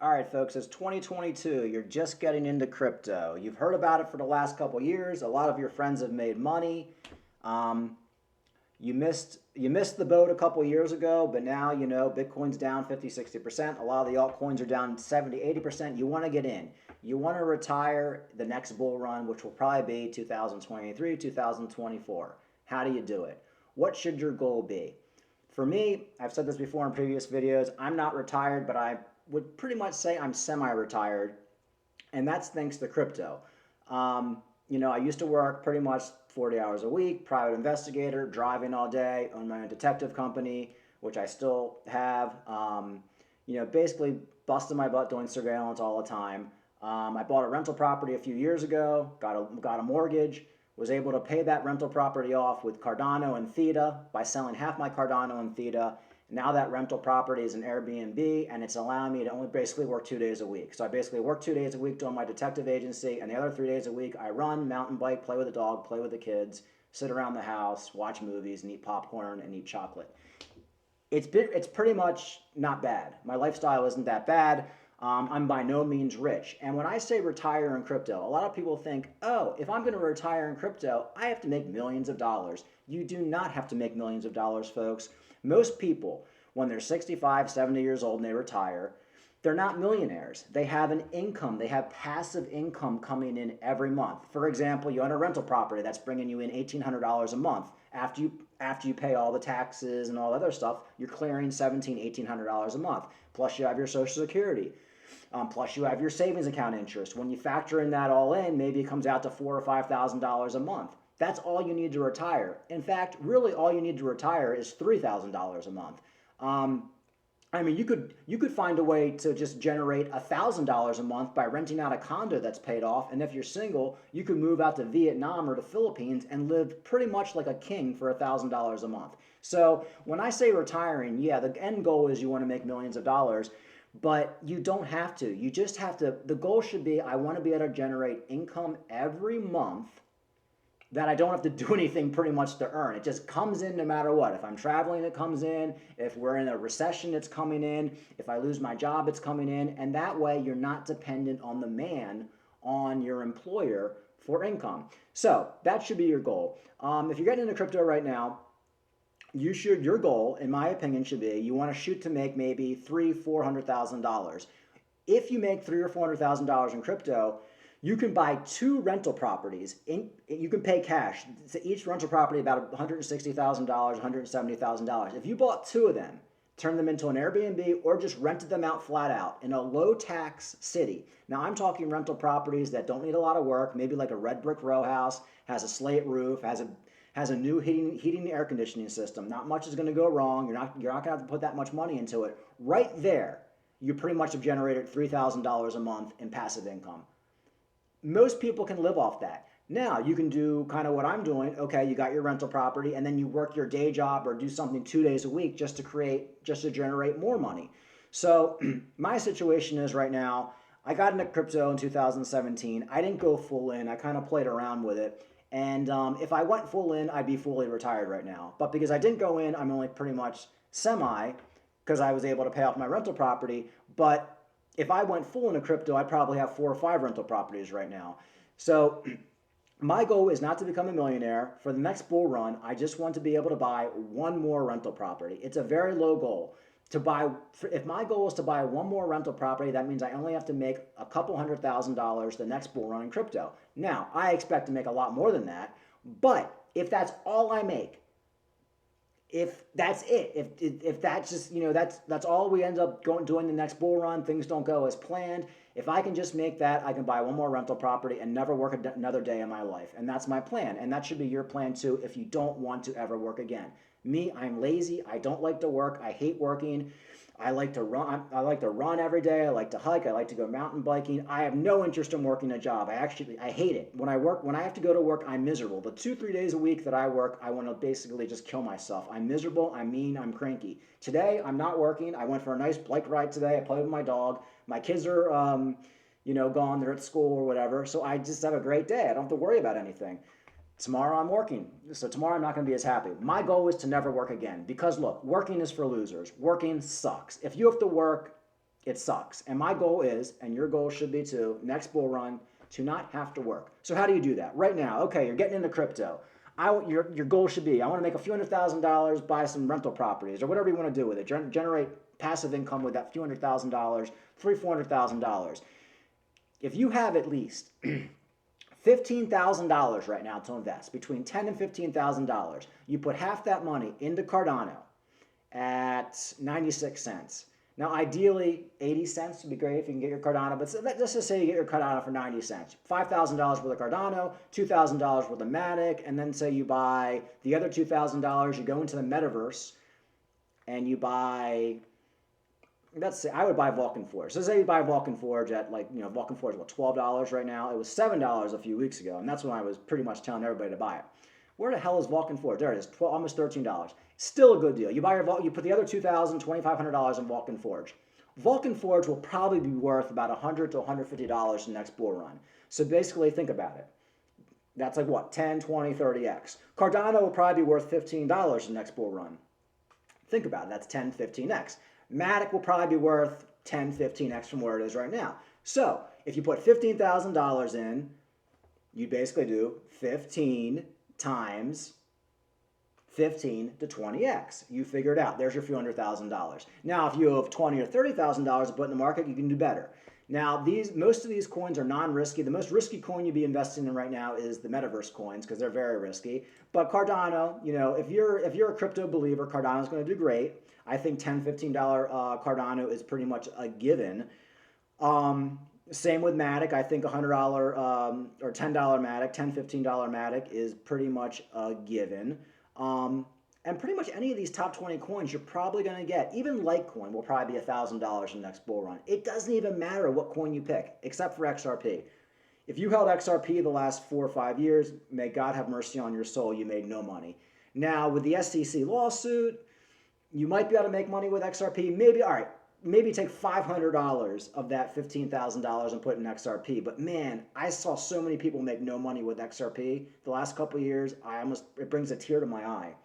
All right, folks, it's 2022. You're just getting into crypto. You've heard about it for the last couple years. A lot of your friends have made money. Um, you missed the boat a couple years ago, but now you know Bitcoin's down 50, 60%. A lot of the altcoins are down 70, 80%. You want to get in. You want to retire the next bull run, which will probably be 2023, 2024. How do you do it? What should your goal be? For me, I've said this before in previous videos, I'm not retired, but I would pretty much say I'm semi-retired, and that's thanks to crypto. I used to work pretty much 40 hours a week, private investigator, driving all day, own my own detective company, which I still have. Basically busting my butt doing surveillance all the time. I bought a rental property a few years ago, got a mortgage, was able to pay that rental property off with Cardano and Theta by selling half my Cardano and Theta. Now that rental property is an Airbnb, and it's allowing me to only basically work 2 days a week. So I basically work 2 days a week doing my detective agency, and the other 3 days a week I run, mountain bike, play with the dog, play with the kids, sit around the house, watch movies, and eat popcorn and eat chocolate. It's pretty much not bad. My lifestyle isn't that bad. I'm by no means rich. And when I say retire in crypto, a lot of people think, oh, if I'm going to retire in crypto, I have to make millions of dollars. You do not have to make millions of dollars, folks. Most people, when they're 65, 70 years old and they retire, they're not millionaires. They have an income. They have passive income coming in every month. For example, you own a rental property that's bringing you in $1,800 a month. After you pay all the taxes and all the other stuff, you're clearing $1,800 a month. Plus you have your Social Security. Plus you have your savings account interest. When you factor in that all in, maybe it comes out to $4,000 or $5,000 a month. That's all you need to retire. In fact, really all you need to retire is $3,000 a month. You could find a way to just generate $1,000 a month by renting out a condo that's paid off. And if you're single, you could move out to Vietnam or the Philippines and live pretty much like a king for $1,000 a month. So when I say retiring, yeah, the end goal is you want to make millions of dollars, but you don't have to. You just have to. The goal should be I want to be able to generate income every month that I don't have to do anything pretty much to earn. It just comes in no matter what. If I'm traveling, it comes in. If we're in a recession, it's coming in. If I lose my job, it's coming in. And that way, you're not dependent on the man, on your employer for income. So that should be your goal. If you're getting into crypto right now, your goal, in my opinion, should be you want to shoot to make maybe $300,000-$400,000. If you make $300,000 or $400,000 in crypto, you can buy two rental properties. You can pay cash. So each rental property about $160,000, $170,000. If you bought two of them, turned them into an Airbnb, or just rented them out flat out in a low tax city. Now I'm talking rental properties that don't need a lot of work, maybe like a red brick row house, has a slate roof, has a new heating and air conditioning system. Not much is going to go wrong. You're not going to have to put that much money into it. Right there, you pretty much have generated $3,000 a month in passive income. Most people can live off that. Now you can do kind of what I'm doing. Okay, you got your rental property, and then you work your day job or do something 2 days a week just to generate more money. So my situation is right now, I got into crypto in 2017. I didn't go full in. I kind of played around with it. And if I went full in, I'd be fully retired right now. But because I didn't go in, I'm only pretty much semi, because I was able to pay off my rental property. But if I went full into crypto, I'd probably have 4 or 5 rental properties right now. So my goal is not to become a millionaire. For the next bull run, I just want to be able to buy one more rental property. It's a very low goal. If my goal is to buy one more rental property, that means I only have to make a couple $100,000 the next bull run in crypto. Now, I expect to make a lot more than that, but if that's all I make, if that's it, if that's just that's all we end up doing the next bull run, things don't go as planned. If I can just make that, I can buy one more rental property and never work another day in my life, and that's my plan. And that should be your plan too if you don't want to ever work again. Me, I'm lazy. I don't like to work. I hate working. I like to run. I like to run every day. I like to hike. I like to go mountain biking. I have no interest in working a job. I hate it. When I have to go to work, I'm miserable. The 2, 3 days a week that I work, I want to basically just kill myself. I'm miserable. I'm mean. I'm cranky. Today, I'm not working. I went for a nice bike ride today. I played with my dog. My kids are, gone. They're at school or whatever. So I just have a great day. I don't have to worry about anything. Tomorrow I'm working. So tomorrow I'm not going to be as happy. My goal is to never work again because look, working is for losers. Working sucks. If you have to work, it sucks. And my goal is, and your goal should be too, next bull run, to not have to work. So how do you do that? Right now, okay, you're getting into crypto. Your goal should be, I want to make a few $100,000, buy some rental properties or whatever you want to do with it. Generate passive income with that few $100,000, $400,000. If you have at least $15,000 right now to invest, between $10,000 and $15,000, you put half that money into Cardano at 96 cents. Now, ideally, 80 cents would be great if you can get your Cardano, but let's just say you get your Cardano for 90 cents. $5,000 worth of Cardano, $2,000 worth of Matic, and then say you buy the other $2,000, you go into the metaverse, and you buy, let's say, I would buy Vulcan Forge. So say you buy Vulcan Forge at Vulcan Forge is what, $12 right now? It was $7 a few weeks ago, and that's when I was pretty much telling everybody to buy it. Where the hell is Vulcan Forge? There it is, almost $13. Still a good deal. You put the other $2,000, $2,500 in Vulcan Forge. Vulcan Forge will probably be worth about $100 to $150 in the next bull run. So basically, think about it. That's like what, 10, 20, 30x. Cardano will probably be worth $15 in the next bull run. Think about it. That's 10, 15x. Matic will probably be worth 10, 15x from where it is right now. So if you put $15,000 in, you basically do 15 times 15 to 20x. You figure it out. There's your few $100,000. Now, if you have $20,000 or $30,000 to put in the market, you can do better. Now, most of these coins are non-risky. The most risky coin you'd be investing in right now is the metaverse coins because they're very risky. But Cardano, if you're a crypto believer, Cardano's going to do great. I think $10, $15 Cardano is pretty much a given. Same with Matic. I think $100 or $10 Matic, $10, $15 Matic is pretty much a given. And pretty much any of these top 20 coins you're probably going to get. Even Litecoin will probably be $1,000 in the next bull run. It doesn't even matter what coin you pick, except for XRP. If you held XRP the last 4 or 5 years, may God have mercy on your soul, you made no money. Now, with the SEC lawsuit, you might be able to make money with XRP. Maybe take $500 of that $15,000 and put in XRP. But man, I saw so many people make no money with XRP the last couple of years. It brings a tear to my eye.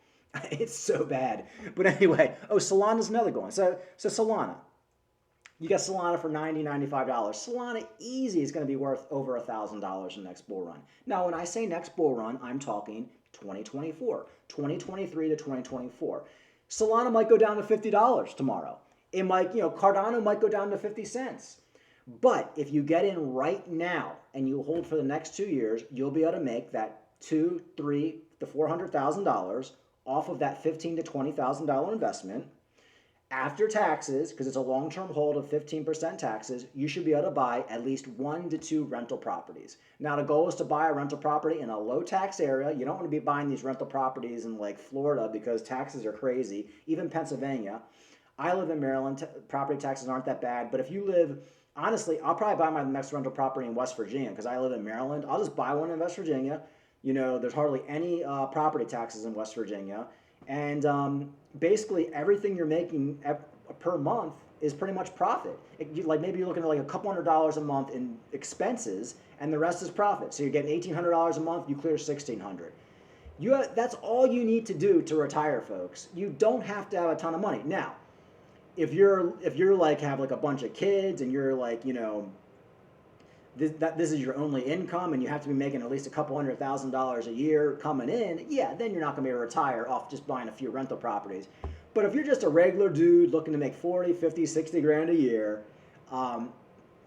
It's so bad. But anyway, Solana's another one. So Solana, you got Solana for $90, $95. Solana easy is going to be worth over $1,000 in the next bull run. Now, when I say next bull run, I'm talking 2024, 2023 to 2024. Solana might go down to $50 tomorrow. It might, Cardano might go down to 50 cents. But if you get in right now and you hold for the next 2 years, you'll be able to make that $200,000, $300,000 to $400,000 off of that $15,000 to $20,000 investment. After taxes, because it's a long-term hold of 15% taxes, you should be able to buy at least 1 to 2 rental properties. Now, the goal is to buy a rental property in a low-tax area. You don't want to be buying these rental properties in like Florida because taxes are crazy, even Pennsylvania. I live in Maryland. Property taxes aren't that bad. But if you live, honestly, I'll probably buy my next rental property in West Virginia because I live in Maryland. I'll just buy one in West Virginia. There's hardly any property taxes in West Virginia. And basically everything you're making per month is pretty much profit. Maybe you're looking at like a couple $100 a month in expenses and the rest is profit. So you're getting $1,800 a month, you clear $1,600. That's all you need to do to retire, folks. You don't have to have a ton of money. Now, if you're like have like a bunch of kids and you're like, this is your only income and you have to be making at least a couple $100,000 a year coming in, yeah, then you're not going to be able to retire off just buying a few rental properties. But if you're just a regular dude looking to make 40, 50, 60 grand a year,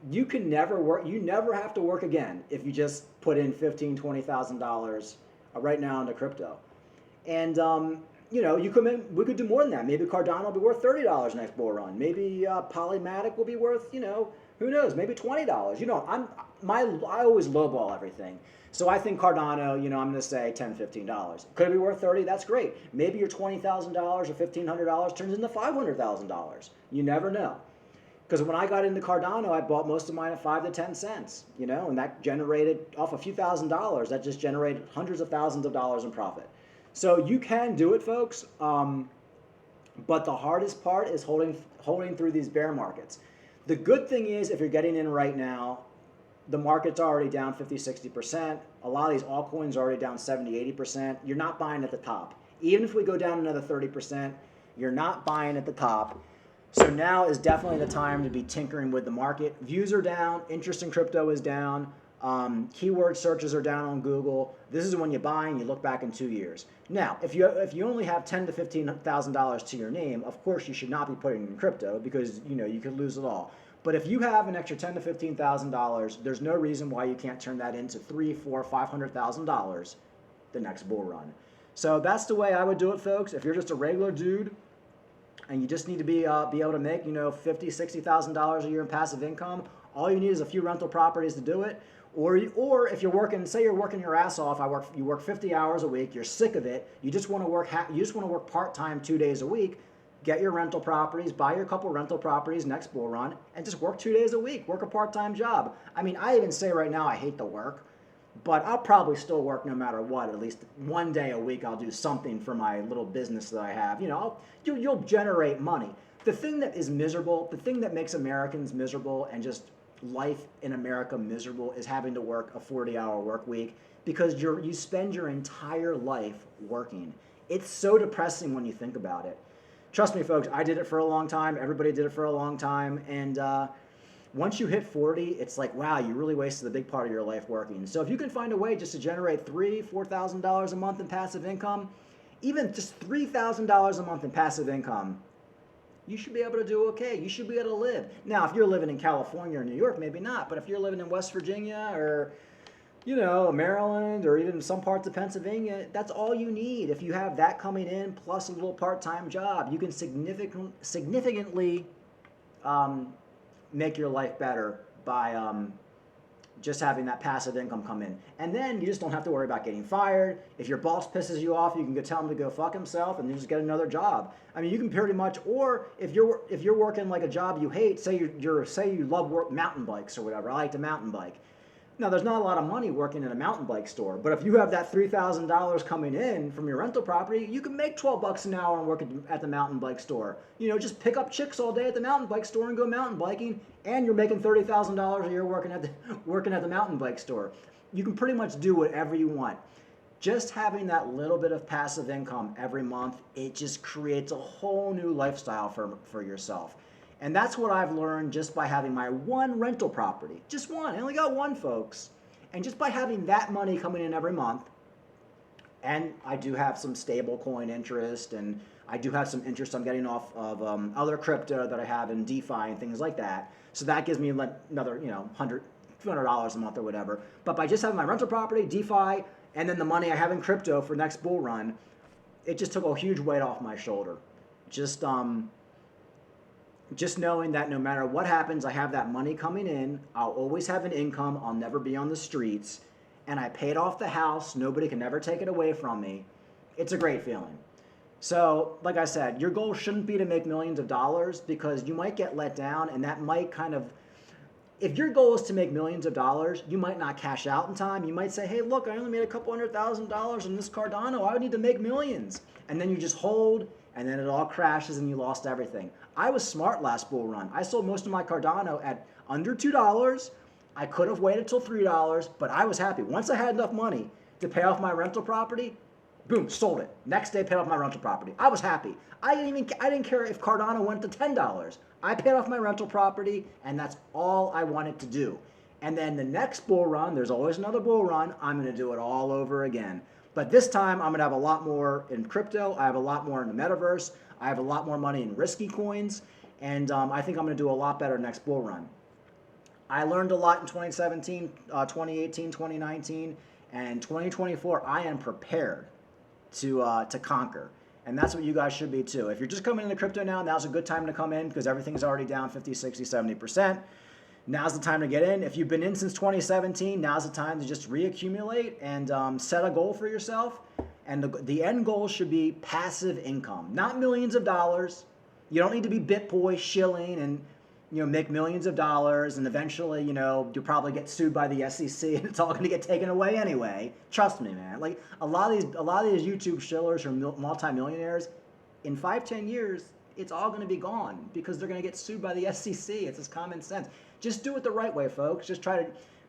you can never work. You never have to work again if you just put in $15,000, $20,000 right now into crypto. And we could do more than that. Maybe Cardano will be worth $30 next bull run. Maybe Polymatic will be worth, who knows, maybe $20. I always lowball everything. So I think Cardano, I'm going to say $10, $15. Could it be worth $30? That's great. Maybe your $20,000 or $1,500 turns into $500,000. You never know. Because when I got into Cardano, I bought most of mine at 5 to 10 cents, and that generated off a few $1,000s. That just generated hundreds of thousands of dollars in profit. So you can do it, folks. But the hardest part is holding through these bear markets. The good thing is if you're getting in right now, the market's already down 50, 60%. A lot of these altcoins are already down 70, 80%. You're not buying at the top. Even if we go down another 30%, you're not buying at the top. So now is definitely the time to be tinkering with the market. Views are down, interest in crypto is down, keyword searches are down on Google. This is when you buy and you look back in 2 years. Now, if you only have $10,000 to $15,000 to your name, of course you should not be putting it in crypto because you could lose it all. But if you have an extra $10,000 to $15,000, there's no reason why you can't turn that into $300,000, $400,000, $500,000 the next bull run. So that's the way I would do it, folks. If you're just a regular dude and you just need to be able to make $50,000, $60,000 a year in passive income, all you need is a few rental properties to do it. Or if you're working, say you're working your ass off, you work 50 hours a week, you're sick of it, you just want to work part-time 2 days a week. Get your rental properties, buy your couple rental properties next bull run, and just work 2 days a week. Work a part-time job. I mean, I even say right now I hate the work, but I'll probably still work no matter what. At least one day a week I'll do something for my little business that I have. You'll generate money. The thing that is miserable, the thing that makes Americans miserable and just life in America miserable is having to work a 40-hour work week because you spend your entire life working. It's so depressing when you think about it. Trust me, folks, I did it for a long time. Everybody did it for a long time. And once you hit 40, it's like, wow, you really wasted a big part of your life working. So if you can find a way just to generate $3,000, $4,000 a month in passive income, even just $3,000 a month in passive income, you should be able to do okay. You should be able to live. Now, if you're living in California or New York, maybe not. But if you're living in West Virginia or Maryland or even some parts of Pennsylvania, that's all you need. If you have that coming in plus a little part-time job, you can significantly make your life better by just having that passive income come in. And then you just don't have to worry about getting fired. If your boss pisses you off, you can go tell him to go fuck himself and you just get another job. I mean, you can pretty much, or if you're working like a job you hate, say you love mountain bikes or whatever. I like to mountain bike. Now, there's not a lot of money working in a mountain bike store, but if you have that $3,000 coming in from your rental property, you can make $12 an hour and work at the mountain bike store. Just pick up chicks all day at the mountain bike store and go mountain biking, and you're making $30,000 a year working at the mountain bike store. You can pretty much do whatever you want. Just having that little bit of passive income every month, it just creates a whole new lifestyle for yourself. And that's what I've learned just by having my one rental property. Just one. I only got one, folks. And just by having that money coming in every month, and I do have some stable coin interest, and I do have some interest I'm getting off of other crypto that I have in DeFi and things like that. So that gives me another, $100, $200 a month or whatever. But by just having my rental property, DeFi, and then the money I have in crypto for next bull run, it just took a huge weight off my shoulder. Just knowing that no matter what happens, I have that money coming in. I'll always have an income. I'll never be on the streets. And I paid off the house. Nobody can ever take it away from me. It's a great feeling. So, like I said, your goal shouldn't be to make millions of dollars because you might get let down and that might if your goal is to make millions of dollars, you might not cash out in time. You might say, hey, look, I only made a couple $100,000 on this Cardano. I would need to make millions. And then you just hold, and then it all crashes and you lost everything. I was smart last bull run. I sold most of my Cardano at under $2. I could have waited till $3, but I was happy. Once I had enough money to pay off my rental property, boom, sold it. Next day, paid off my rental property. I was happy. I didn't care if Cardano went to $10. I paid off my rental property, and that's all I wanted to do. And then the next bull run, there's always another bull run, I'm going to do it all over again. But this time, I'm going to have a lot more in crypto. I have a lot more in the metaverse. I have a lot more money in risky coins. And I think I'm going to do a lot better next bull run. I learned a lot in 2017, 2018, 2019, and 2024. I am prepared to conquer. And that's what you guys should be too. If you're just coming into crypto now, now's a good time to come in because everything's already down 50, 60, 70%. Now's the time to get in. If you've been in since 2017, now's the time to just reaccumulate and set a goal for yourself. And the end goal should be passive income, not millions of dollars. You don't need to be BitBoy shilling and make millions of dollars, and eventually, you'll probably get sued by the SEC, and it's all going to get taken away anyway. Trust me, man. Like a lot of these YouTube shillers or multimillionaires, in 5-10 years, it's all going to be gone because they're going to get sued by the SEC. It's just common sense. Just do it the right way, folks. Just try to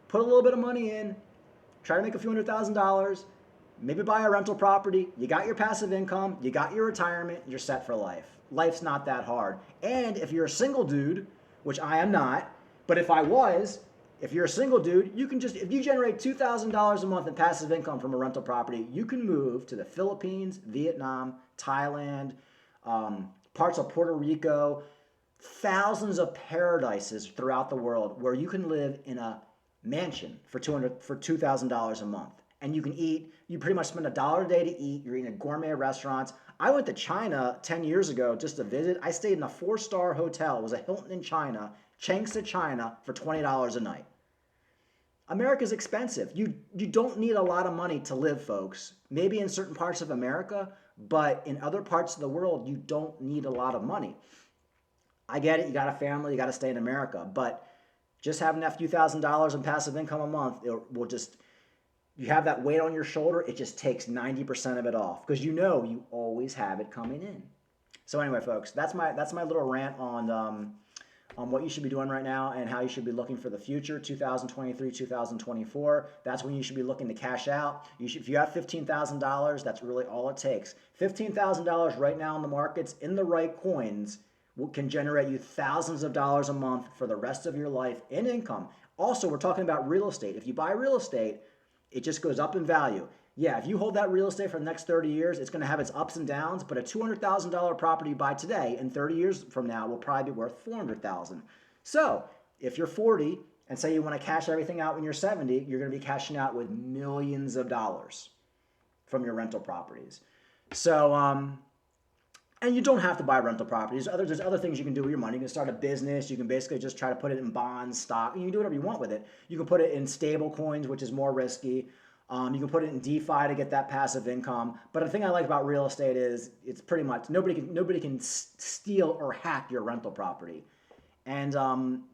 put a little bit of money in, try to make a few $100,000, maybe buy a rental property. You got your passive income, you got your retirement, you're set for life. life's not that hard. And if you're a single dude, which I am not, but if I was, if you're a single dude, you can just, if you generate $2,000 a month in passive income from a rental property, you can move to the Philippines, Vietnam, Thailand, parts of Puerto Rico, thousands of paradises throughout the world where you can live in a mansion for $2,000 a month. And you can eat, you pretty much spend $1 a day to eat. You're eating at gourmet restaurants. I went to China 10 years ago just to visit. I stayed in a 4-star hotel. It was a Hilton in China, Changsha, China, for $20 a night. America's expensive. You don't need a lot of money to live, folks. Maybe in certain parts of America, but in other parts of the world, you don't need a lot of money. I get it. You got a family. You got to stay in America. But just having that few $1,000s in passive income a month, it will just, you have that weight on your shoulder, it just takes 90% of it off because you always have it coming in. So anyway, folks, that's my little rant on what you should be doing right now and how you should be looking for the future, 2023, 2024. That's when you should be looking to cash out. If you have $15,000, that's really all it takes. $15,000 right now in the markets in the right coins can generate you thousands of dollars a month for the rest of your life in income. Also, we're talking about real estate. If you buy real estate, it just goes up in value. Yeah, if you hold that real estate for the next 30 years, it's going to have its ups and downs, but a $200,000 property you buy today in 30 years from now will probably be worth $400,000. So if you're 40 and say you want to cash everything out when you're 70, you're going to be cashing out with millions of dollars from your rental properties. So, and you don't have to buy rental properties. There's other things you can do with your money. You can start a business. You can basically just try to put it in bonds, stock. You can do whatever you want with it. You can put it in stable coins, which is more risky. You can put it in DeFi to get that passive income. But the thing I like about real estate is it's pretty much nobody can steal or hack your rental property. And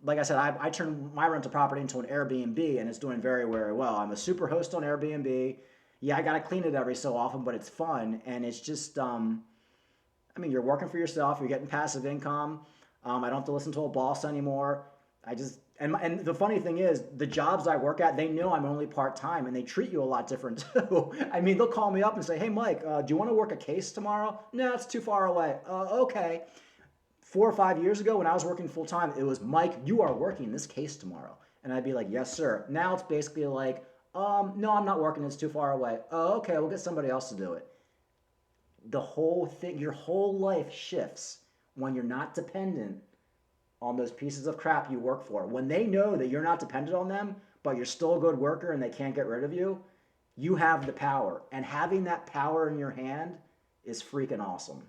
like I said, I turned my rental property into an Airbnb, and it's doing very, very well. I'm a super host on Airbnb. Yeah, I got to clean it every so often, but it's fun. And it's just, you're working for yourself. You're getting passive income. I don't have to listen to a boss anymore. And the funny thing is, the jobs I work at, they know I'm only part-time, and they treat you a lot different too. They'll call me up and say, hey, Mike, do you want to work a case tomorrow? No, it's too far away. Okay. 4 or 5 years ago when I was working full-time, it was, Mike, you are working this case tomorrow. And I'd be like, yes, sir. Now it's basically like, no, I'm not working. It's too far away. Oh, okay, we'll get somebody else to do it. The whole thing, your whole life shifts when you're not dependent on those pieces of crap you work for. When they know that you're not dependent on them, but you're still a good worker and they can't get rid of you, you have the power. And having that power in your hand is freaking awesome.